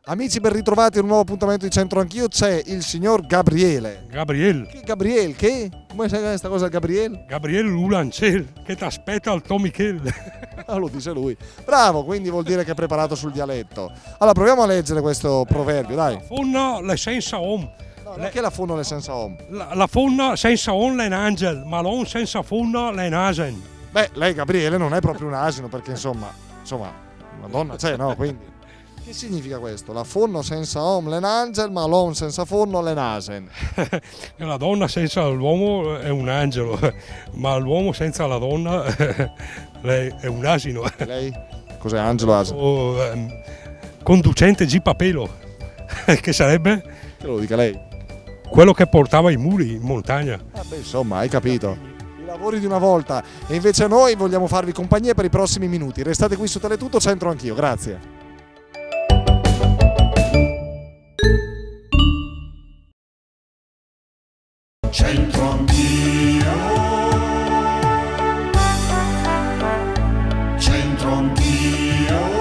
Amici, ben ritrovati a un nuovo appuntamento di Centro Anch'io. C'è il signor Gabriele. Gabriele. Che Gabriele? Che? Come sai questa cosa, Gabriele? Gabriele Ulancel, che ti aspetta al Tommy Michel. Ah, lo dice lui. Bravo, quindi vuol dire che è preparato sul dialetto. Allora, proviamo a leggere questo proverbio, dai. La fonna le senza om. No, non è che la fonno le senza om. La fonna senza om l'è un angel, ma l'om senza fonna l'è un asen. Beh, lei, Gabriele, non è proprio un asino, perché insomma, una donna c'è, no? Quindi, che significa questo? La fonno senza om l'è un angel, ma l'om senza fonno l'è un asen. La donna senza l'uomo è un angelo, ma l'uomo senza la donna lei è un asino. Lei? Cos'è Angelo Asino? Conducente jeep a pelo, che sarebbe Che lo dica lei? quello che portava i muli in montagna. Beh, insomma, hai capito. I lavori di una volta. E invece noi vogliamo farvi compagnia per i prossimi minuti. Restate qui su Teletutto, Centro Anch'io. Grazie. Centro Anch'io, Centro Anch'io.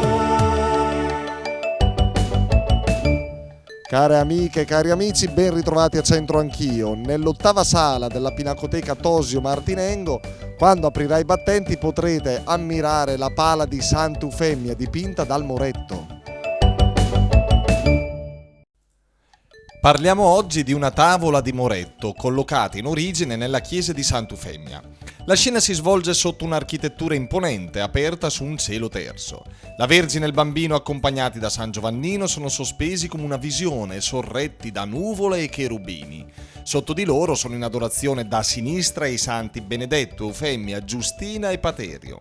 Care amiche, cari amici, ben ritrovati a Centro Anch'io. Nell'ottava sala della Pinacoteca Tosio Martinengo, quando aprirà i battenti, potrete ammirare la pala di Sant'Eufemia dipinta dal Moretto. Parliamo oggi di una tavola di Moretto collocata in origine nella chiesa di Sant'Eufemia. La scena si svolge sotto un'architettura imponente aperta su un cielo terso. La Vergine e il Bambino accompagnati da San Giovannino sono sospesi come una visione, sorretti da nuvole e cherubini. Sotto di loro sono in adorazione da sinistra i santi Benedetto, Eufemia, Giustina e Paterio.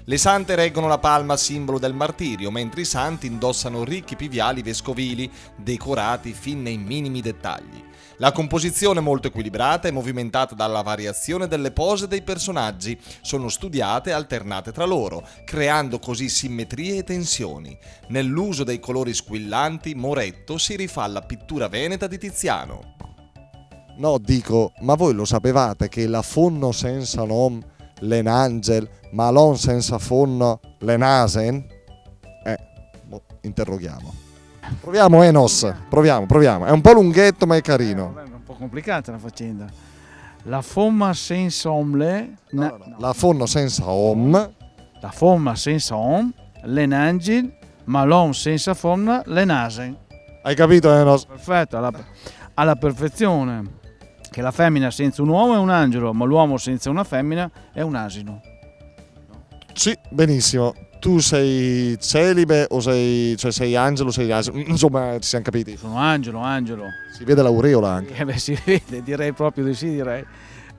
Le sante reggono la palma, simbolo del martirio, mentre i santi indossano ricchi piviali vescovili decorati fin nei minimi dettagli. La composizione è molto equilibrata e movimentata dalla variazione delle pose dei personaggi, sono studiate e alternate tra loro, creando così simmetrie e tensioni. Nell'uso dei colori squillanti, Moretto si rifà alla pittura veneta di Tiziano. No, dico, ma voi lo sapevate che la fonno senza nom l'en angel, ma l'on senza fonno l'en asen? Interroghiamo. Proviamo, Enos, proviamo. È un po' lunghetto, ma è carino. È un po' complicata la faccenda. La forma senza omle, No. La fonno senza om, la forma senza om, l'en angel, ma l'om senza forma, l'en asen. hai capito, Enos? Perfetto, alla perfezione. Che la femmina senza un uomo è un angelo, ma l'uomo senza una femmina è un asino. Sì, benissimo. Tu sei celibe o sei angelo o sei asino? Insomma, ci siamo capiti. Sono angelo. Si vede l'aureola anche. Si vede, direi proprio di sì, direi.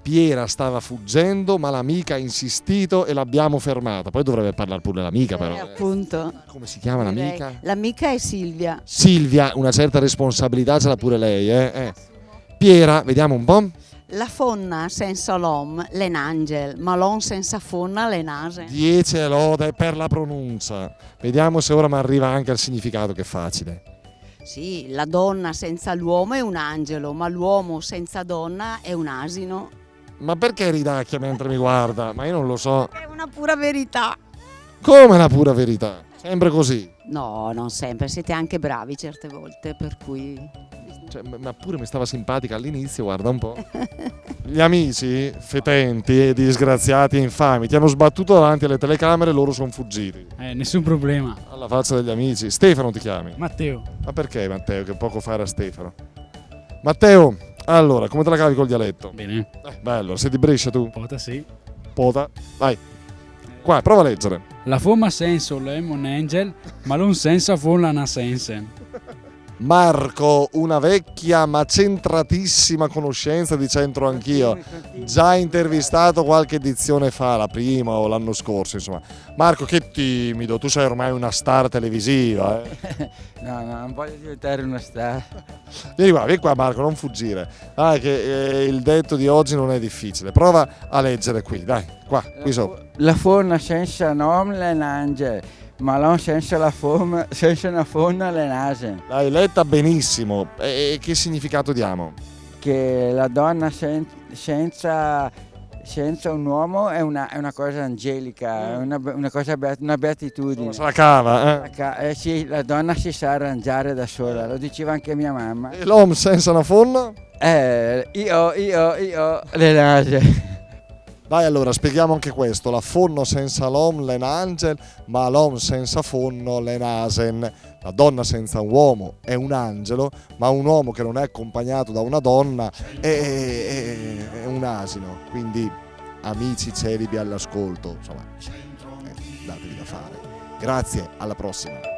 Piera stava fuggendo, ma l'amica ha insistito e l'abbiamo fermata. Poi dovrebbe parlare pure l'amica, però. Appunto. Come si chiama l'amica? L'amica è Silvia. Silvia, una certa responsabilità ce l'ha pure lei, Piera, vediamo un po'. La fonna senza l'om, l'en angel, ma l'om senza fonna, l'en ase. 10 lode per la pronuncia. Vediamo se ora mi arriva anche al significato, che è facile. Sì, la donna senza l'uomo è un angelo, ma l'uomo senza donna è un asino. Ma perché ridacchia mentre mi guarda? Ma io non lo so. È una pura verità. Come la pura verità? Sempre così. No, non sempre, siete anche bravi certe volte, per cui... Cioè, ma pure mi stava simpatica all'inizio, guarda un po'. Gli amici fetenti e disgraziati e infami ti hanno sbattuto davanti alle telecamere e loro sono fuggiti. Nessun problema. Alla faccia degli amici. Stefano ti chiami? Matteo. Ma perché Matteo? Che poco fa era Stefano. Matteo, allora, come te la cavi col dialetto? Bene. Bello, sei di Brescia tu? Pota sì. Pota, vai. Qua, prova a leggere. La forma senso è un angel, ma non senza forma una sense. Marco, una vecchia ma centratissima conoscenza di Centro Anch'io, già intervistato qualche edizione fa, la prima o l'anno scorso, insomma. Marco, che timido, tu sei ormai una star televisiva. No, non voglio diventare una star. Vieni qua Marco, non fuggire. Dai che il detto di oggi non è difficile, prova a leggere qui, dai, qui sopra. La forma senza nome è un angelo, ma non senza la forma, senza una forma le nase. L'hai letta benissimo. E che significato diamo? Che la donna senza senza un uomo è una cosa angelica, è una cosa una beatitudine. Se la cava, Sì, la donna si sa arrangiare da sola, lo diceva anche mia mamma. E l'uomo senza una fonna? Io, le nase. Dai, allora spieghiamo anche questo: la fonno senza l'om l'è un angel, ma l'om senza fonno l'è nasen. La donna senza un uomo è un angelo, ma un uomo che non è accompagnato da una donna è un asino. Quindi, amici celibi all'ascolto, insomma, datevi da fare. Grazie, alla prossima.